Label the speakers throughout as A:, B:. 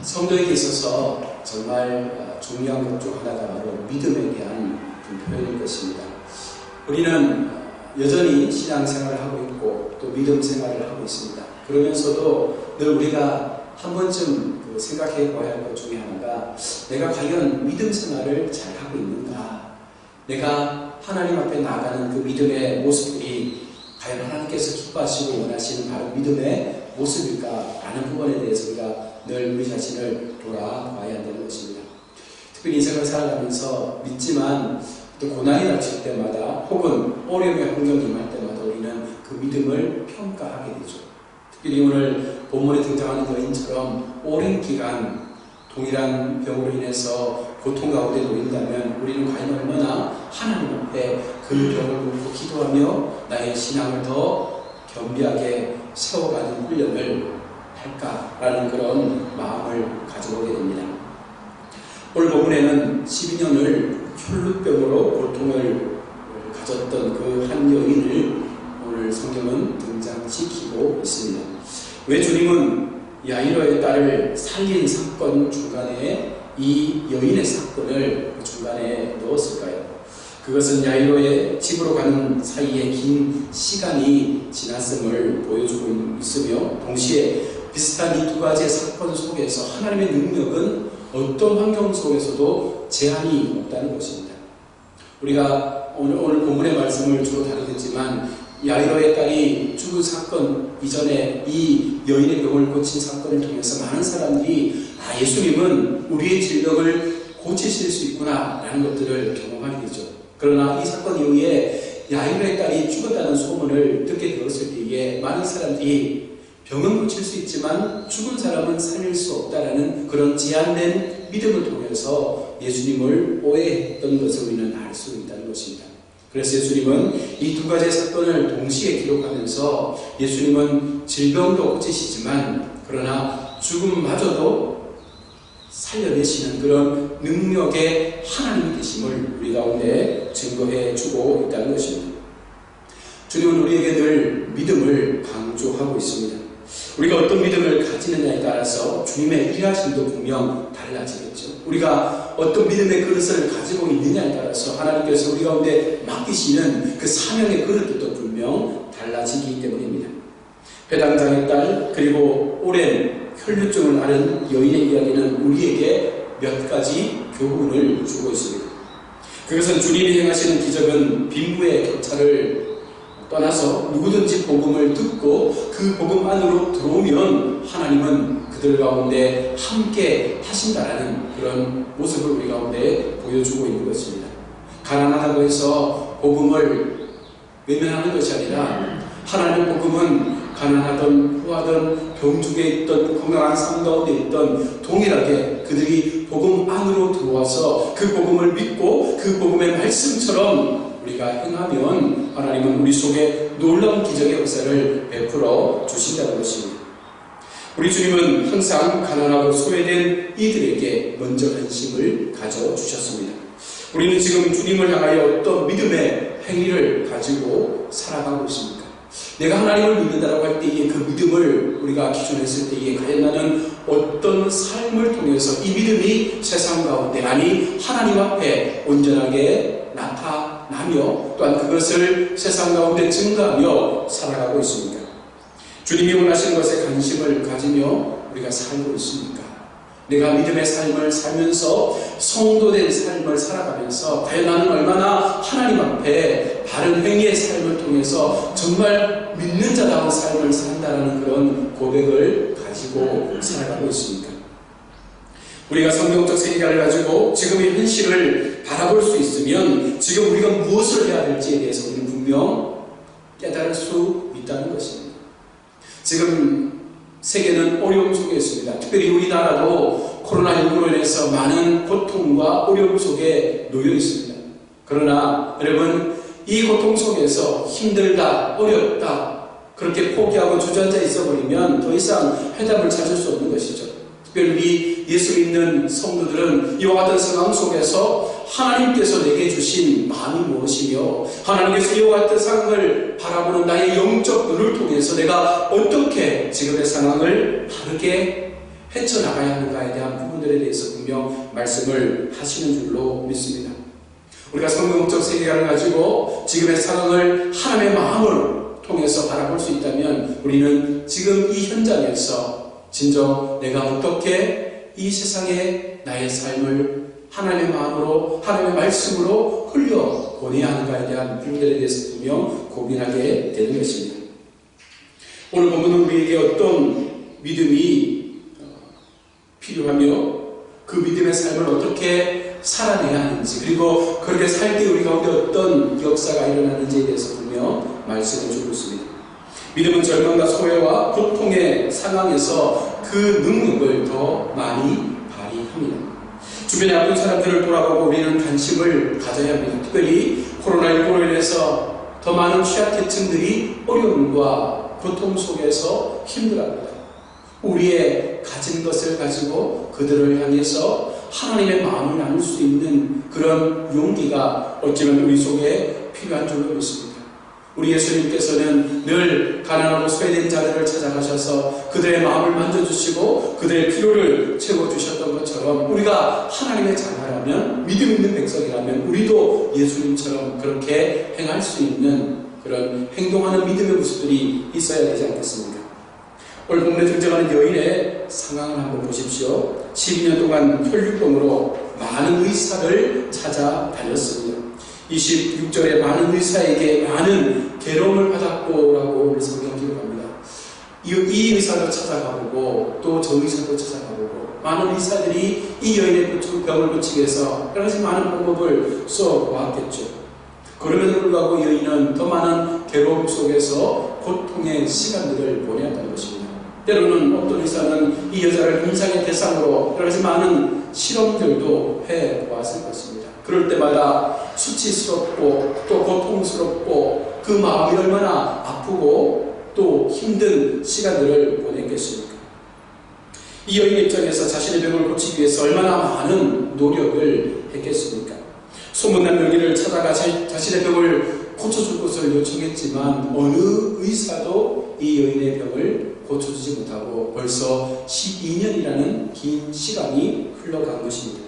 A: 성도에게 있어서 정말 중요한 것 중 하나가 바로 믿음에 대한 표현일 것입니다. 우리는 여전히 신앙생활을 하고 있고 또 믿음 생활을 하고 있습니다. 그러면서도 늘 우리가 한 번쯤 생각해 봐야 할 것 중에 하나가 내가 과연 믿음 생활을 잘 하고 있는가? 내가 하나님 앞에 나아가는 그 믿음의 모습이 과연 하나님께서 기뻐하시고 원하시는 바로 믿음의 모습일까? 라는 부분에 대해서 우리가 늘 우리 자신을 돌아봐야 한다는 것입니다. 특별히 인생을 살아가면서 믿지만 또 고난이 닥칠 때마다 혹은 어려움의 환경이 임할 때마다 우리는 그 믿음을 평가하게 되죠. 특별히 오늘 본문에 등장하는 여인처럼 오랜 기간 동일한 병으로 인해서 고통 가운데 놓인다면 우리는 과연 얼마나 하나님 앞에 그 병을 묻고 기도하며 나의 신앙을 더 겸비하게 세워가는 훈련을 할까라는 그런 마음을 가져보게 됩니다. 오늘 본문에는 12년을 혈루병으로 고통을 가졌던 그 한 여인을 오늘 성경은 등장시키고 있습니다. 왜 주님은 야이로의 딸을 살린 사건 중간에 이 여인의 사건을 중간에 넣었을까요? 그것은 야이로의 집으로 가는 사이에 긴 시간이 지났음을 보여주고 있으며 동시에 비슷한 이 두 가지의 사건 속에서 하나님의 능력은 어떤 환경 속에서도 제한이 없다는 것입니다. 우리가 오늘 본문의 말씀을 주로 다루겠지만 야이로의 딸이 죽은 사건 이전에 이 여인의 병을 고친 사건을 통해서 많은 사람들이 예수님은 우리의 질병을 고치실 수 있구나 라는 것들을 경험하게 되죠. 그러나 이 사건 이후에 야이로의 딸이 죽었다는 소문을 듣게 되었을 때에 많은 사람들이 병은 고칠 수 있지만 죽은 사람은 살릴 수 없다라는 그런 제한된 믿음을 통해서 예수님을 오해했던 것을 우리는 알 수 있다는 것입니다. 그래서 예수님은 이 두 가지 사건을 동시에 기록하면서 예수님은 질병도 고치시지만 그러나 죽음마저도 살려내시는 그런 능력의 하나님이 되심을 우리 가운데 증거해 주고 있다는 것입니다. 주님은 우리에게 늘 믿음을 강조하고 있습니다. 우리가 어떤 믿음을 가지느냐에 따라서 주님의 일하심도 분명 달라지겠죠. 우리가 어떤 믿음의 그릇을 가지고 있느냐에 따라서 하나님께서 우리 가운데 맡기시는 그 사명의 그릇도 분명 달라지기 때문입니다. 회당장의 딸 그리고 오랜 혈루증을 앓은 여인의 이야기는 우리에게 몇 가지 교훈을 주고 있습니다. 그것은 주님이 행하시는 기적은 빈부의 격차를 떠나서 누구든지 복음을 듣고 그 복음 안으로 들어오면 하나님은 그들 가운데 함께 하신다라는 그런 모습을 우리 가운데 보여주고 있는 것입니다. 가난하다고 해서 복음을 외면하는 것이 아니라 하나님의 복음은 가난하던 후하던 병중에 있던 건강한 삶 가운데 있던 동일하게 그들이 복음 안으로 들어와서 그 복음을 믿고 그 복음의 말씀처럼 우리가 행하면 하나님은 우리 속에 놀라운 기적의 역사를 베풀어 주신다는 것입니다. 우리 주님은 항상 가난하고 소외된 이들에게 먼저 관심을 가져주셨습니다. 우리는 지금 주님을 향하여 어떤 믿음의 행위를 가지고 살아가고 있습니까? 내가 하나님을 믿는다고 할 때에 그 믿음을 우리가 기준했을 때에 과연 나는 어떤 삶을 통해서 이 믿음이 세상 가운데 아니 하나님 앞에 온전하게 나타나며 또한 그것을 세상 가운데 증거하며 살아가고 있습니까? 주님이 원하시는 것에 관심을 가지며 우리가 살고 있습니까? 내가 믿음의 삶을 살면서 성도된 삶을 살아가면서 과연 나는 얼마나 하나님 앞에 바른 행위의 삶을 통해서 정말 믿는 자다운 삶을 산다는 그런 고백을 가지고 살아가고 있습니까? 우리가 성경적 세계관을 가지고 지금의 현실을 바라볼 수 있으면 지금 우리가 무엇을 해야 될지에 대해서 우리는 분명 깨달을 수 있다는 것입니다. 지금 세계는 어려움 속에 있습니다. 특별히 우리나라도 코로나19로 인해서 많은 고통과 어려움 속에 놓여 있습니다. 그러나 여러분 이 고통 속에서 힘들다, 어렵다 그렇게 포기하고 주저앉아 있어버리면 더 이상 해답을 찾을 수 없는 것이죠. 특별히 예수 믿는 성도들은 이와 같은 상황 속에서 하나님께서 내게 주신 마음이 무엇이며 하나님께서 이와 같은 상황을 바라보는 나의 영적 눈을 통해서 내가 어떻게 지금의 상황을 다르게 헤쳐나가야 하는가에 대한 부분들에 대해서 분명 말씀을 하시는 줄로 믿습니다. 우리가 성경적 세계관을 가지고 지금의 상황을 하나님의 마음을 통해서 바라볼 수 있다면 우리는 지금 이 현장에서 진정 내가 어떻게 이 세상에 나의 삶을 하나님의 마음으로 하나님의 말씀으로 흘려 보내야 하는가에 대한 부분들에 대해서 분명 고민하게 되는 것입니다. 오늘 본문은 우리에게 어떤 믿음이 필요하며 그 믿음의 삶을 어떻게 살아내야 하는지, 그리고 그렇게 살 때 우리 가운데 어떤 역사가 일어나는지에 대해서 분명 말씀을 주고 있습니다. 믿음은 절망과 소외와 고통의 상황에서 그 능력을 더 많이 발휘합니다. 주변의 아픈 사람들을 돌아보고 우리는 관심을 가져야 합니다. 특별히 코로나19로 인해서 더 많은 취약계층들이 어려움과 고통 속에서 힘들어합니다. 우리의 가진 것을 가지고 그들을 향해서 하나님의 마음을 나눌 수 있는 그런 용기가 어쩌면 우리 속에 필요한 줄로 믿습니다. 우리 예수님께서는 늘 가난하고 소외된 자들을 찾아가셔서 그들의 마음을 만져주시고 그들의 필요를 채워주셨던 것처럼 우리가 하나님의 자녀라면, 믿음 있는 백성이라면 우리도 예수님처럼 그렇게 행할 수 있는 그런 행동하는 믿음의 모습들이 있어야 되지 않겠습니까? 오늘 본문에 등장하는 여인의 상황을 한번 보십시오. 12년 동안 혈류병으로 많은 의사를 찾아다녔습니다. 26절에 많은 의사에게 많은 괴로움을 받았고라고 성경 기록합니다. 이 의사도 찾아가보고 또 저 의사도 찾아가보고 많은 의사들이 이 여인의 병을 고치기 위해서 여러 가지 많은 방법을 써보았겠죠. 그럼에도 불구하고 여인은 더 많은 괴로움 속에서 고통의 시간들을 보내었다는 것입니다. 때로는 어떤 의사는 이 여자를 임상의 대상으로 여러 가지 많은 실험들도 해보았을 것입니다. 그럴 때마다 수치스럽고 또 고통스럽고 그 마음이 얼마나 아프고 또 힘든 시간들을 보냈겠습니까? 이 여인의 입장에서 자신의 병을 고치기 위해서 얼마나 많은 노력을 했겠습니까? 소문난 명의를 찾아가 자신의 병을 고쳐줄 것을 요청했지만 어느 의사도 이 여인의 병을 고쳐주지 못하고 벌써 12년이라는 긴 시간이 흘러간 것입니다.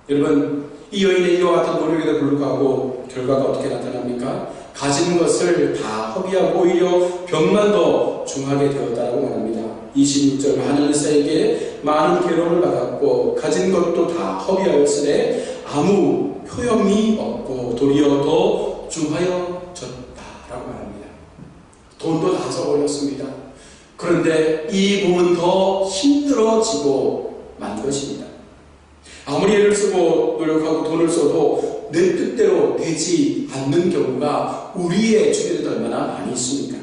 A: 여러분, 이 여인의 이와 같은 노력에도 불구하고 결과가 어떻게 나타납니까? 가진 것을 다 허비하고 오히려 병만 더 중하게 되었다고 말합니다. 26절 많은 의사에게 많은 괴로움을 받았고 가진 것도 다 허비하였으되 아무 효용이 없고 도리어 더 중하여졌다라고 말합니다. 돈도 다 써버렸습니다. 그런데 이 몸은 더 힘들어지고 만 것입니다. 아무리 애를 쓰고 노력하고 돈을 써도 내 뜻대로 되지 않는 경우가 우리의 주변에도 얼마나 많이 있습니까?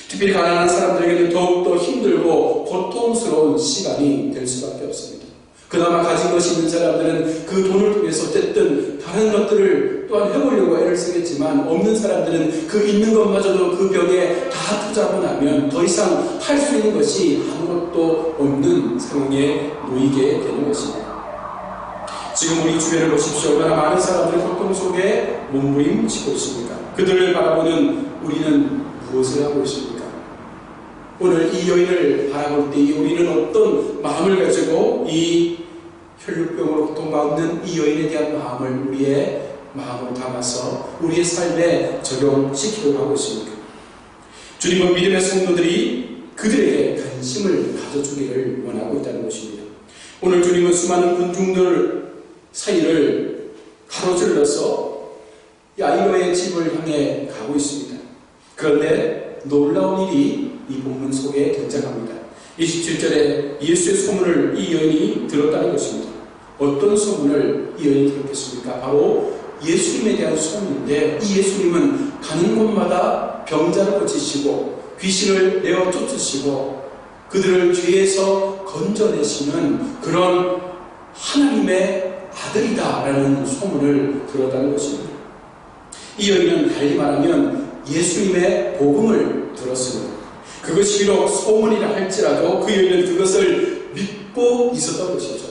A: 특별히 가난한 사람들에게는 더욱더 힘들고 고통스러운 시간이 될 수밖에 없습니다. 그나마 가진 것이 있는 사람들은 그 돈을 통해서 어쨌든 다른 것들을 또한 해보려고 애를 쓰겠지만 없는 사람들은 그 있는 것마저도 그 병에 다 투자하고 나면 더 이상 할 수 있는 것이 아무것도 없는 상황에 놓이게 되는 것입니다. 지금 우리 주변을 보십시오. 얼마나 많은 사람들이 고통 속에 몸부림치고 있습니까? 그들을 바라보는 우리는 무엇을 하고 있습니까? 오늘 이 여인을 바라볼 때 우리는 어떤 마음을 가지고 이 혈류병으로 고통받는 이 여인에 대한 마음을 우리의 마음으로 담아서 우리의 삶에 적용시키려고 하고 있습니까? 주님은 믿음의 성도들이 그들에게 관심을 가져주기를 원하고 있다는 것입니다. 오늘 주님은 수많은 군중들 사이를 가로질러서 야이로의 집을 향해 가고 있습니다. 그런데 놀라운 일이 이 본문 속에 등장합니다. 27절에 예수의 소문을 이 여인이 들었다는 것입니다. 어떤 소문을 이 여인이 들었겠습니까? 바로 예수님에 대한 소문인데 이 예수님은 가는 곳마다 병자를 고치시고 귀신을 내어 쫓으시고 그들을 죄에서 건져내시는 그런 하나님의 아들이다라는 소문을 들었다는 것입니다. 이 여인은 달리 말하면 예수님의 복음을 들었습니다. 그것이 비록 소문이라 할지라도 그 여인은 그것을 믿고 있었던 것이죠.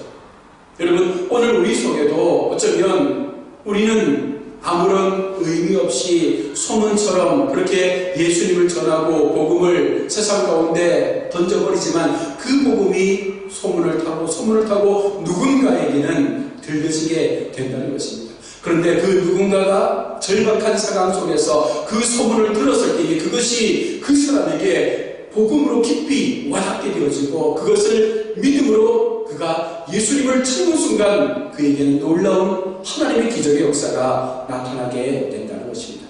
A: 여러분, 오늘 우리 속에도 어쩌면 우리는 아무런 의미 없이 소문처럼 그렇게 예수님을 전하고 복음을 세상 가운데 던져버리지만 그 복음이 소문을 타고 누군가에게는 들려지게 된다는 것입니다. 그런데 그 누군가가 절박한 상황 속에서 그 소문을 들었을 때에 그것이 그 사람에게 복음으로 깊이 와닿게 되어지고 그것을 믿음으로 그가 예수님을 찾는 순간 그에게는 놀라운 하나님의 기적의 역사가 나타나게 된다는 것입니다.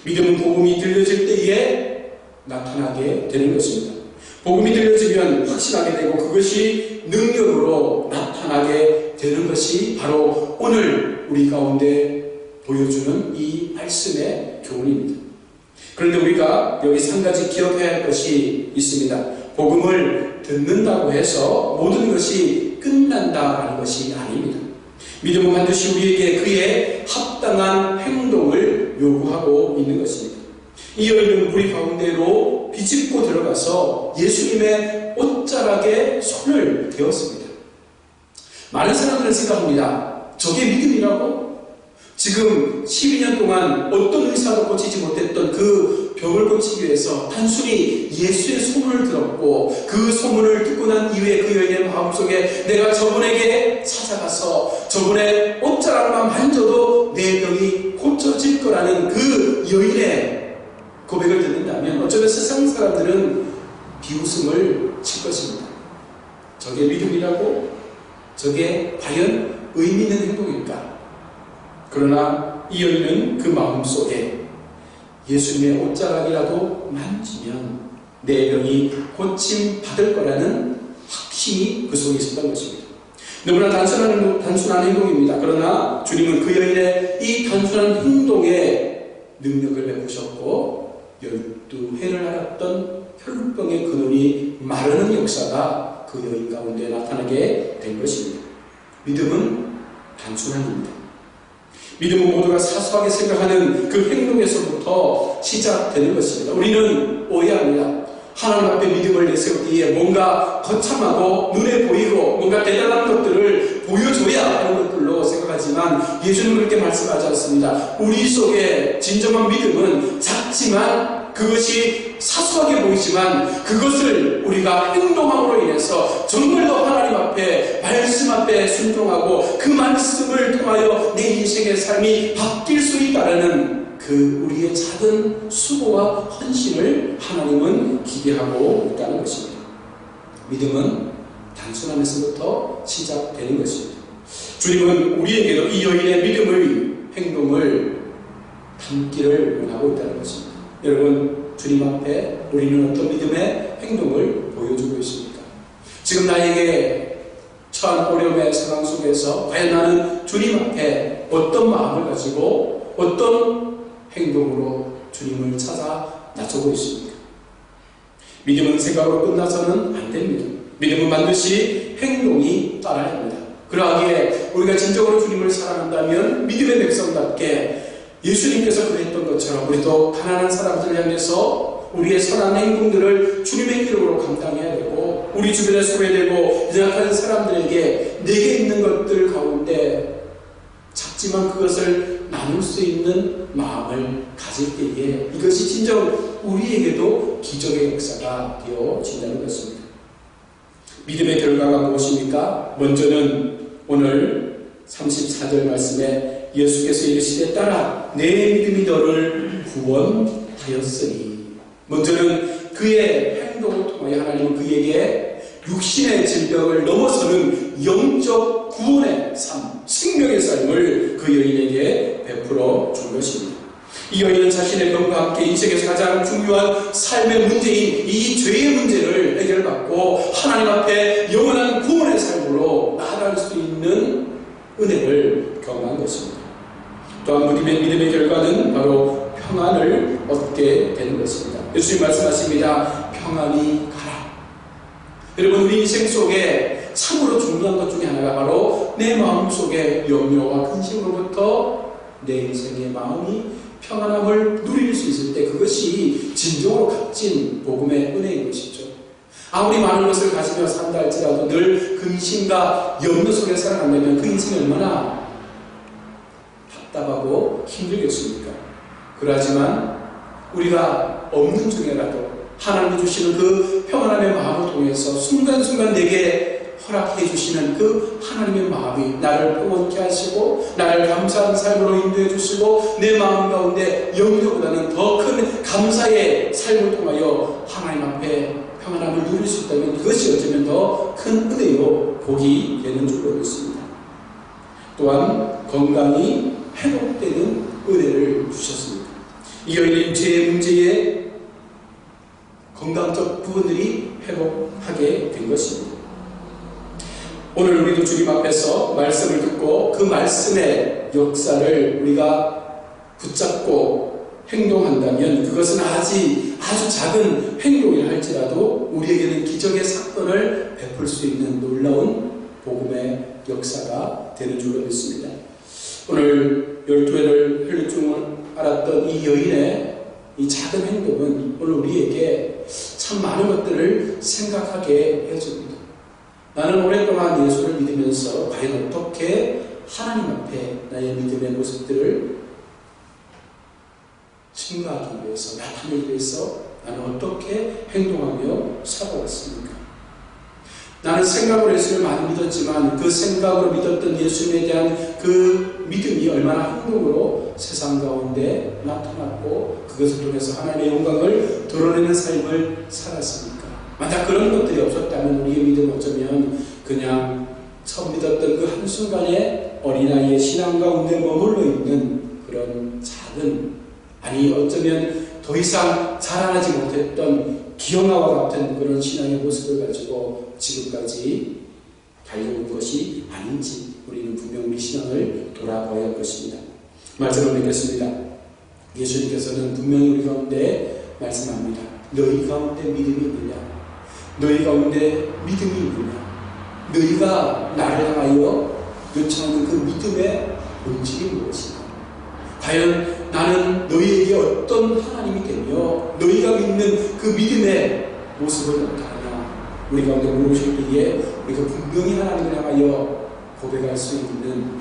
A: 믿음은 복음이 들려질 때에 나타나게 되는 것입니다. 복음이 들려지면 확신하게 되고 그것이 능력으로 나타나게 되는 것이 바로 오늘 우리 가운데 보여주는 이 말씀의 교훈입니다. 그런데 우리가 여기서 한 가지 기억해야 할 것이 있습니다. 복음을 듣는다고 해서 모든 것이 끝난다는 것이 아닙니다. 믿음은 반드시 우리에게 그의 합당한 행동을 요구하고 있는 것입니다. 이 여인은 우리 가운데로 비집고 들어가서 예수님의 옷자락에 손을 대었습니다. 많은 사람들은 생각합니다. 저게 믿음이라고? 지금 12년 동안 어떤 의사도 고치지 못했던 그 병을 고치기 위해서 단순히 예수의 소문을 들었고 그 소문을 듣고 난 이후에 그 여인의 마음속에 내가 저분에게 찾아가서 저분의 옷자락만 만져도 내 병이 고쳐질 거라는 그 여인의 고백을 듣는다면 어쩌면 세상 사람들은 비웃음을 칠 것입니다. 저게 믿음이라고? 저게 과연 의미 있는 행동일까? 그러나 이 여인은 그 마음속에 예수님의 옷자락이라도 만지면 내 병이 고침받을 거라는 확신이 그 속에 있었던 것입니다. 너무나 단순한 행동입니다. 그러나 주님은 그 여인의 이 단순한 행동에 능력을 베푸셨고 12해를 앓았던 혈루병의 근원이 마르는 역사가 그 여인 가운데 나타나게 된 것입니다. 믿음은 단순한 일입니다. 믿음은 모두가 사소하게 생각하는 그 행동에서부터 시작되는 것입니다. 우리는 오해합니다. 하나님 앞에 믿음을 내세우기에 뭔가 거창하고 눈에 보이고 뭔가 대단한 것들을 보여줘야 하는 것들로 생각하지만 예수님은 그렇게 말씀하지 않습니다. 우리 속에 진정한 믿음은 작지만 그것이 사소하게 보이지만 그것을 우리가 행동함으로 인해서 정말 더 하나님 앞에 말씀 앞에 순종하고 그 말씀을 통하여 내 인생의 삶이 바뀔 수 있다는 그 우리의 작은 수고와 헌신을 하나님은 기대하고 있다는 것입니다. 믿음은 단순함에서부터 시작되는 것입니다. 주님은 우리에게도 이 여인의 믿음의 행동을 담기를 원하고 있다는 것입니다. 여러분, 주님 앞에 우리는 어떤 믿음의 행동을 보여주고 있습니까? 지금 나에게 처한 어려움의 상황 속에서 과연 나는 주님 앞에 어떤 마음을 가지고 어떤 행동으로 주님을 찾아 나서고 있습니까? 믿음은 생각으로 끝나서는 안 됩니다. 믿음은 반드시 행동이 따라야 합니다. 그러하기에 우리가 진정으로 주님을 사랑한다면 믿음의 백성답게 예수님께서 그랬던 것처럼 우리도 가난한 사람들을 향해서 우리의 선한 행동들을 주님의 이름으로 감당해야 되고 우리 주변에 소외되고 연약한 사람들에게 내게 있는 것들 가운데 작지만 그것을 나눌 수 있는 마음을 가질 때에 이것이 진정 우리에게도 기적의 역사가 되어진다는 것입니다. 믿음의 결과가 무엇입니까? 먼저는 오늘 34절 말씀에 예수께서 이르시되 딸아 내 믿음이 너를 구원하였으니 먼저는 그의 행동을 통하여 하나님은 그에게 육신의 질병을 넘어서는 영적 구원의 삶, 생명의 삶을 그 여인에게 베풀어 준 것입니다. 이 여인은 자신의 병과 함께 인생에서 가장 중요한 삶의 문제인 이 죄의 문제를 해결받고 하나님 앞에 영원한 구원의 삶으로 나아갈 수 있는 은혜를 경험한 것입니다. 또한 믿음의 결과는 바로 평안을 얻게 되는 것입니다. 예수님 말씀하십니다. 평안이 가라. 여러분, 우리 인생 속에 참으로 중요한 것 중에 하나가 바로 내 마음속의 염려와 근심으로부터 내 인생의 마음이 평안함을 누릴 수 있을 때 그것이 진정으로 값진 복음의 은혜인 것이죠. 아무리 많은 것을 가지며 산다 할지라도 늘 근심과 염려 속에 살아간다면 그 인생이 얼마나 답답하고 힘들겠습니까? 그러하지만 우리가 없는 중에라도 하나님이 주시는 그 평안함의 마음을 통해서 순간순간 내게 허락해 주시는 그 하나님의 마음이 나를 평온케 하시고 나를 감사하는 삶으로 인도해 주시고 내 마음 가운데 영광보다는 더 큰 감사의 삶을 통하여 하나님 앞에 평안함을 누릴 수 있다면 그것이 어쩌면 더 큰 은혜요 복이 되는 줄로 믿습니다. 또한 건강이 회복되는 은혜를 주셨습니다. 이 여인의 죄의 문제에 건강적 부분들이 회복하게 된 것입니다. 오늘 우리도 주님 앞에서 말씀을 듣고 그 말씀의 역사를 우리가 붙잡고 행동한다면 그것은 아주 작은 행동이라 할지라도 우리에게는 기적의 사건을 베풀 수 있는 놀라운 복음의 역사가 되는 줄로 믿습니다. 오늘 12회를 흘릴 줄 알았던 이 여인의 이 작은 행동은 오늘 우리에게 참 많은 것들을 생각하게 해줍니다. 나는 오랫동안 예수를 믿으면서 과연 어떻게 하나님 앞에 나의 믿음의 모습들을 증거하기 위해서, 나타내기 위해서 나는 어떻게 행동하며 살아왔습니까? 나는 생각으로 예수를 많이 믿었지만 그 생각으로 믿었던 예수님에 대한 그 믿음이 얼마나 행동으로 세상 가운데 나타났고 그것을 통해서 하나님의 영광을 드러내는 삶을 살았습니까? 만약 그런 것들이 없었다면 우리의 믿음은 어쩌면 그냥 처음 믿었던 그 한순간에 어린아이의 신앙 가운데 머물러 있는 그런 작은, 아니 어쩌면 더 이상 자라나지 못했던 기형아와 같은 그런 신앙의 모습을 가지고 지금까지 달려온 것이 아닌지 우리는 분명히 신앙을 돌아봐야 할 것입니다. 말씀을 맺겠습니다. 예수님께서는 분명히 우리 가운데 말씀합니다. 너희 가운데 믿음이 있느냐? 너희 가운데 믿음이 있느냐? 너희가 나를 향하여 요청하는 그 믿음의 본질이 무엇인가? 과연 나는 너희에게 어떤 하나님이 되며 너희가 믿는 그 믿음의 모습을 어떠하냐? 우리 가운데 물으실 때에 우리가 분명히 하나님을 향하여 고백할 수 있는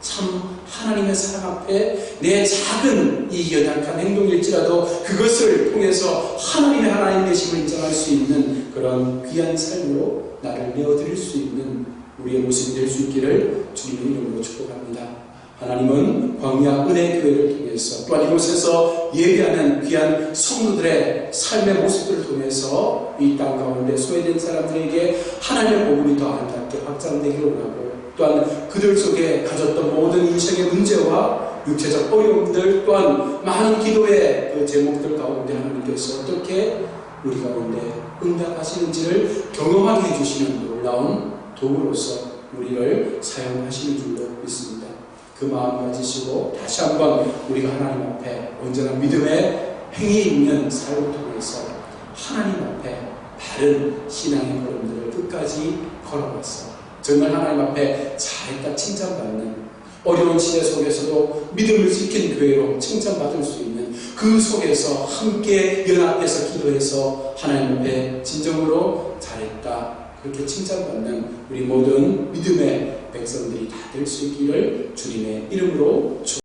A: 참 하나님의 사랑 앞에 내 작은 이 연약한 행동일지라도 그것을 통해서 하나님의 하나님 되심을 인정할 수 있는 그런 귀한 삶으로 나를 내어드릴 수 있는 우리의 모습이 될 수 있기를 주님의 이름으로 축복합니다. 하나님은 광야 은혜 교회를 통해서 또한 이곳에서 예배하는 귀한 성도들의 삶의 모습들을 통해서 이 땅 가운데 소외된 사람들에게 하나님의 복음이 더 아름답게 확장되기를 원하고 또한 그들 속에 가졌던 모든 인생의 문제와 육체적 어려움들 또한 많은 기도의 그 제목들 가운데 하나님께서 어떻게 우리 가운데 응답하시는지를 경험하게 해주시는 놀라운 도구로서 우리를 사용하시는 줄로 믿습니다. 그 마음 가지시고 다시 한번 우리가 하나님 앞에 언제나 믿음의 행위 있는 삶을 통해서 하나님 앞에 바른 신앙의 걸음들을 끝까지 걸어가서 정말 하나님 앞에 잘했다 칭찬받는 어려운 시대 속에서도 믿음을 지킨 교회로 칭찬받을 수 있는 그 속에서 함께 연합해서 기도해서 하나님 앞에 진정으로 잘했다 그렇게 칭찬받는 우리 모든 믿음의 백성들이 다 될 수 있기를 주님의 이름으로 축복합니다.